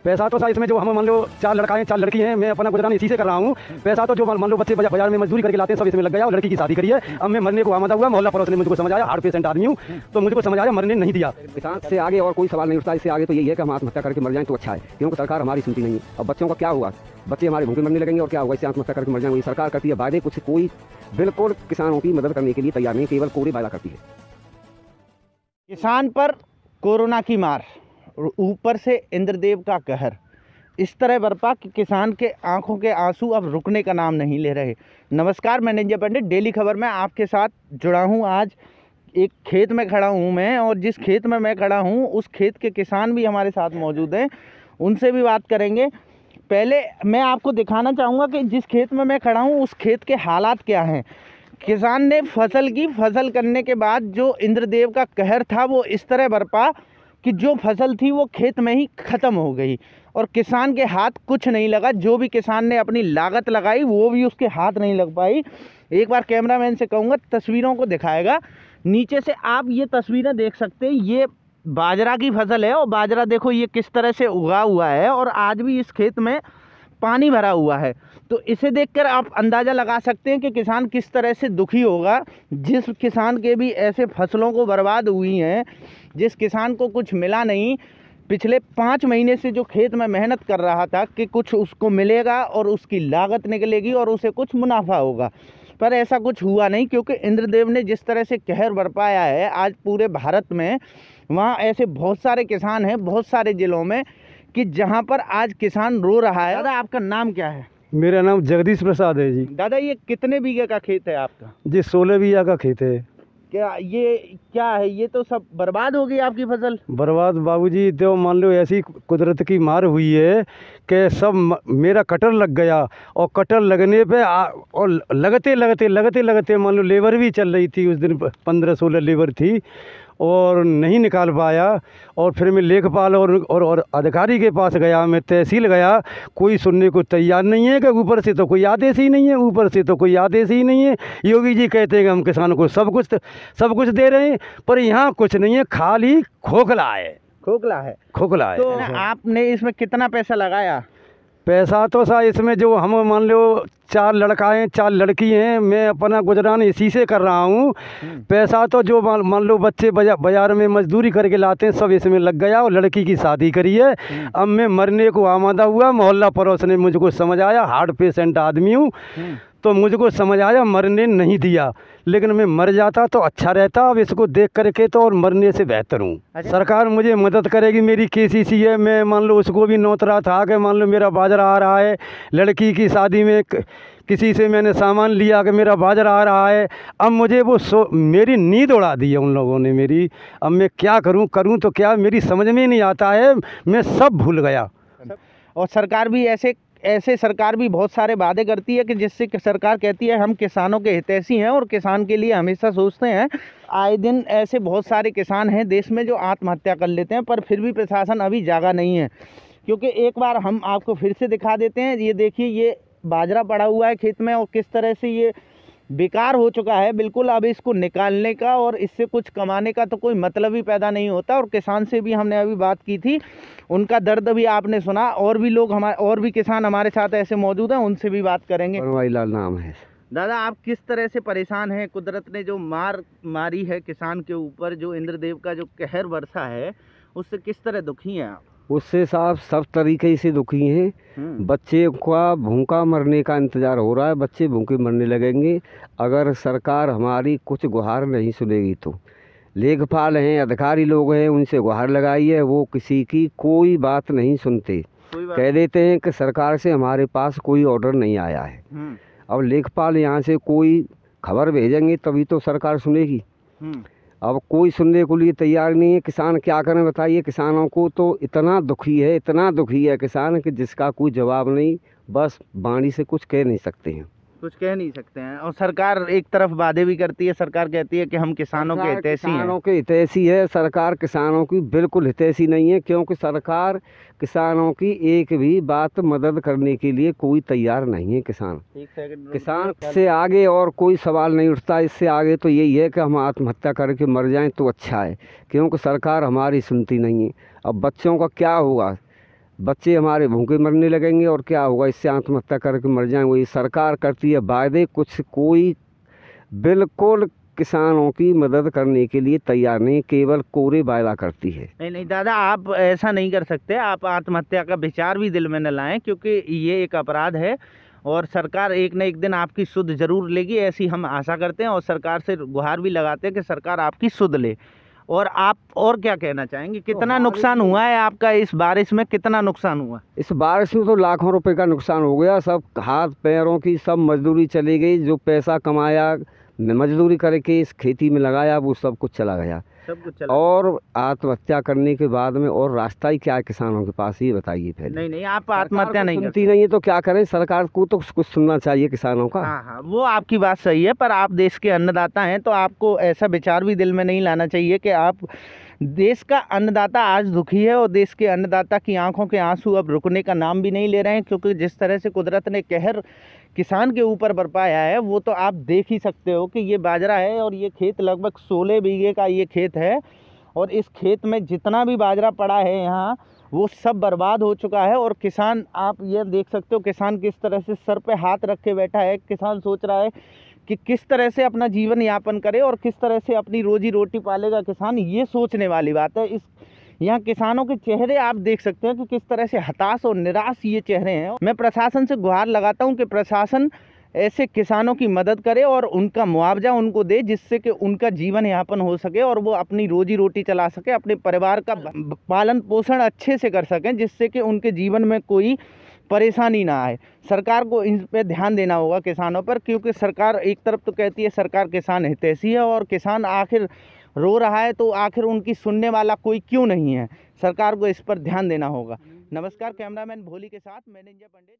पैसा तो साहब इसमें जो हम मान लो 4 लड़का हैं 4 लड़की हैं, मैं अपना गुजरान इसी से कर रहा हूँ। पैसा तो जो मान लो बच्चे बाजार में मजदूरी करके लाते हैं सब इसमें लग गया और लड़की की शादी करी है। अब मैं मरने को आमादा हुआ, मोहल्ला पड़ोस ने मुझको समझ आया, हार्ट पेशेंट आदमी हूँ तो मुझको समझ आया, मरने नहीं दिया। किसान से आगे और कोई सवाल नहीं उठता। इससे आगे तो यही है कि हम आत्महत्या करके मर जाएं तो अच्छा है, क्योंकि सरकार हमारी सुनती नहीं है। अब बच्चों का क्या हुआ, बच्चे हमारे भूखे मरने लगेंगे और क्या हुआ, इससे आत्महत्या करके मर जाएंगे। सरकार करती है वायदे, कुछ कोई बिल्कुल किसानों की मदद करने के लिए तैयार नहीं, केवल कोरे वायदा करती है। किसान पर कोरोना की मार, ऊपर से इंद्रदेव का कहर इस तरह बरपा कि किसान के आंखों के आंसू अब रुकने का नाम नहीं ले रहे। नमस्कार, मैं निंजा पंडित, डेली खबर में आपके साथ जुड़ा हूं। आज एक खेत में खड़ा हूं मैं, और जिस खेत में मैं खड़ा हूं उस खेत के किसान भी हमारे साथ मौजूद हैं, उनसे भी बात करेंगे। पहले मैं आपको दिखाना चाहूँगा कि जिस खेत में मैं खड़ा हूँ उस खेत के हालात क्या हैं। किसान ने फसल करने के बाद जो इंद्रदेव का कहर था वो इस तरह बरपा कि जो फसल थी वो खेत में ही ख़त्म हो गई और किसान के हाथ कुछ नहीं लगा। जो भी किसान ने अपनी लागत लगाई वो भी उसके हाथ नहीं लग पाई। एक बार कैमरामैन से कहूँगा तस्वीरों को दिखाएगा। नीचे से आप ये तस्वीरें देख सकते हैं, ये बाजरा की फसल है और बाजरा देखो ये किस तरह से उगा हुआ है और आज भी इस खेत में पानी भरा हुआ है। तो इसे देखकर आप अंदाज़ा लगा सकते हैं कि किसान किस तरह से दुखी होगा। जिस किसान के भी ऐसे फसलों को बर्बाद हुई हैं, जिस किसान को कुछ मिला नहीं, पिछले 5 महीने से जो खेत में मेहनत कर रहा था कि कुछ उसको मिलेगा और उसकी लागत निकलेगी और उसे कुछ मुनाफा होगा, पर ऐसा कुछ हुआ नहीं। क्योंकि इंद्रदेव ने जिस तरह से कहर बरपाया है आज पूरे भारत में, वहाँ ऐसे बहुत सारे किसान हैं बहुत सारे ज़िलों में कि जहाँ पर आज किसान रो रहा है। दादा, आपका नाम क्या है? मेरा नाम जगदीश प्रसाद है जी। दादा, ये कितने बीघे का खेत है आपका? जी 16 बीघा का खेत है। क्या है ये तो सब बर्बाद हो गई आपकी फसल? बर्बाद बाबूजी, तो मान लो ऐसी कुदरत की मार हुई है कि सब मेरा कटर लग गया और कटर लगने पे और लगते मान लो लेबर भी चल रही थी उस दिन, 15-16 लेबर थी और नहीं निकाल पाया। और फिर मैं लेखपाल और अधिकारी के पास गया, मैं तहसील गया, कोई सुनने को तैयार नहीं है कि ऊपर से तो कोई आदेश ही नहीं है। योगी जी कहते हैं कि हम किसानों को सब कुछ दे रहे हैं, पर यहाँ कुछ नहीं है, खाली खोखला है। तो आपने इसमें कितना पैसा लगाया? पैसा तो सा इसमें जो हम मान लो 4 लड़का हैं 4 लड़की हैं, मैं अपना गुजरान इसी से कर रहा हूँ। पैसा तो जो मान लो बच्चे बाजार में मजदूरी करके लाते हैं सब इसमें लग गया और लड़की की शादी करी है। अब मैं मरने को आमादा हुआ, मोहल्ला पड़ोस ने मुझको समझ आया, हार्ट पेशेंट आदमी हूँ तो मुझको समझ आया, मरने नहीं दिया। लेकिन मैं मर जाता तो अच्छा रहता। अब इसको देख करके तो और मरने से बेहतर हूँ। सरकार मुझे मदद करेगी, मेरी केसीसी है, मैं मान लो उसको भी नोत रहा था कि मान लो मेरा बाजरा आ रहा है, लड़की की शादी में किसी से मैंने सामान लिया कि मेरा बाजरा आ रहा है। अब मुझे वो मेरी नींद उड़ा दी है उन लोगों ने मेरी। अब मैं क्या करूँ तो क्या, मेरी समझ में नहीं आता है, मैं सब भूल गया। और सरकार भी ऐसे सरकार भी बहुत सारे वादे करती है कि जिससे सरकार कहती है हम किसानों के हितैषी हैं और किसान के लिए हमेशा सोचते हैं। आए दिन ऐसे बहुत सारे किसान हैं देश में जो आत्महत्या कर लेते हैं, पर फिर भी प्रशासन अभी जागा नहीं है। क्योंकि एक बार हम आपको फिर से दिखा देते हैं, ये देखिए ये बाजरा पड़ा हुआ है खेत में और किस तरह से ये बेकार हो चुका है बिल्कुल। अब इसको निकालने का और इससे कुछ कमाने का तो कोई मतलब ही पैदा नहीं होता। और किसान से भी हमने अभी बात की थी, उनका दर्द भी आपने सुना। और भी किसान हमारे साथ ऐसे मौजूद हैं, उनसे भी बात करेंगे। बनवारीलाल नाम है। दादा, आप किस तरह से परेशान हैं? कुदरत ने जो मारी है किसान के ऊपर, जो इंद्रदेव का जो कहर बरसा है, उससे किस तरह दुखी हैं आप? उससे साहब सब तरीके से दुखी हैं। बच्चे का भूखा मरने का इंतज़ार हो रहा है, बच्चे भूखे मरने लगेंगे अगर सरकार हमारी कुछ गुहार नहीं सुनेगी तो। लेखपाल हैं, अधिकारी लोग हैं, उनसे गुहार लगाई है, वो किसी की कोई बात नहीं सुनते। कह देते हैं कि सरकार से हमारे पास कोई ऑर्डर नहीं आया है। अब लेखपाल यहाँ से कोई खबर भेजेंगे तभी तो सरकार सुनेगी। अब कोई सुनने को लिए तैयार नहीं है। किसान क्या करें बताइए? किसानों को तो इतना दुखी है किसान कि जिसका कोई जवाब नहीं, बस वाणी से कुछ कह नहीं सकते हैं। और सरकार एक तरफ वादे भी करती है, सरकार कहती है कि हम किसानों के हितैषी हैं। सरकार किसानों की बिल्कुल हितैषी नहीं है, क्योंकि सरकार किसानों की एक भी बात मदद करने के लिए कोई तैयार नहीं है। किसान से आगे और कोई सवाल नहीं उठता। इससे आगे तो यही है कि हम आत्महत्या करके मर जाएं तो अच्छा है, क्योंकि सरकार हमारी सुनती नहीं है। अब बच्चों का क्या हुआ, बच्चे हमारे भूखे मरने लगेंगे और क्या होगा, इससे आत्महत्या करके मर जाएंगे। ये सरकार करती है वायदे, कुछ कोई बिल्कुल किसानों की मदद करने के लिए तैयार नहीं, केवल कोरे वायदा करती है। नहीं दादा, आप ऐसा नहीं कर सकते। आप आत्महत्या का विचार भी दिल में न लाएं, क्योंकि ये एक अपराध है और सरकार एक न एक दिन आपकी सुध जरूर लेगी, ऐसी हम आशा करते हैं और सरकार से गुहार भी लगाते हैं कि सरकार आपकी सुध ले। और आप और क्या कहना चाहेंगे, कितना नुकसान हुआ है आपका इस बारिश में, कितना नुकसान हुआ? इस बारिश में तो लाखों रुपए का नुकसान हो गया, सब हाथ पैरों की सब मजदूरी चली गई, जो पैसा कमाया मजदूरी करके इस खेती में लगाया वो सब कुछ चला गया। सब कुछ चला। और आत्महत्या करने के बाद में और रास्ता ही क्या है किसानों के पास, ये बताइए पहले। नहीं नहीं, आप आत्महत्या नहीं सुनती नहीं है तो क्या करें, सरकार को तो कुछ सुनना चाहिए किसानों का। हाँ हाँ, वो आपकी बात सही है, पर आप देश के अन्नदाता हैं तो आपको ऐसा विचार भी दिल में नहीं लाना चाहिए कि आप, देश का अन्नदाता आज दुखी है और देश के अन्नदाता की आंखों के आंसू अब रुकने का नाम भी नहीं ले रहे हैं, क्योंकि जिस तरह से कुदरत ने कहर किसान के ऊपर बरपाया है वो तो आप देख ही सकते हो कि ये बाजरा है और ये खेत लगभग 16 बीघे का ये खेत है और इस खेत में जितना भी बाजरा पड़ा है यहाँ वो सब बर्बाद हो चुका है। और किसान, आप ये देख सकते हो किसान किस तरह से सर पे हाथ रख के बैठा है। किसान सोच रहा है कि किस तरह से अपना जीवन यापन करे और किस तरह से अपनी रोजी रोटी पालेगा किसान, ये सोचने वाली बात है। इस यहाँ किसानों के चेहरे आप देख सकते हैं कि किस तरह से हताश और निराश ये चेहरे हैं। मैं प्रशासन से गुहार लगाता हूँ कि प्रशासन ऐसे किसानों की मदद करे और उनका मुआवजा उनको दे, जिससे कि उनका जीवन यापन हो सके और वो अपनी रोजी रोटी चला सके, अपने परिवार का पालन पोषण अच्छे से कर सकें, जिससे कि उनके जीवन में कोई परेशानी ना आए। सरकार को इन पे ध्यान देना होगा किसानों पर, क्योंकि सरकार एक तरफ तो कहती है सरकार किसान हितैषी है और किसान आखिर रो रहा है तो आखिर उनकी सुनने वाला कोई क्यों नहीं है। सरकार को इस पर ध्यान देना होगा। नमस्कार, कैमरामैन भोली के साथ मैं निंजा पंडित।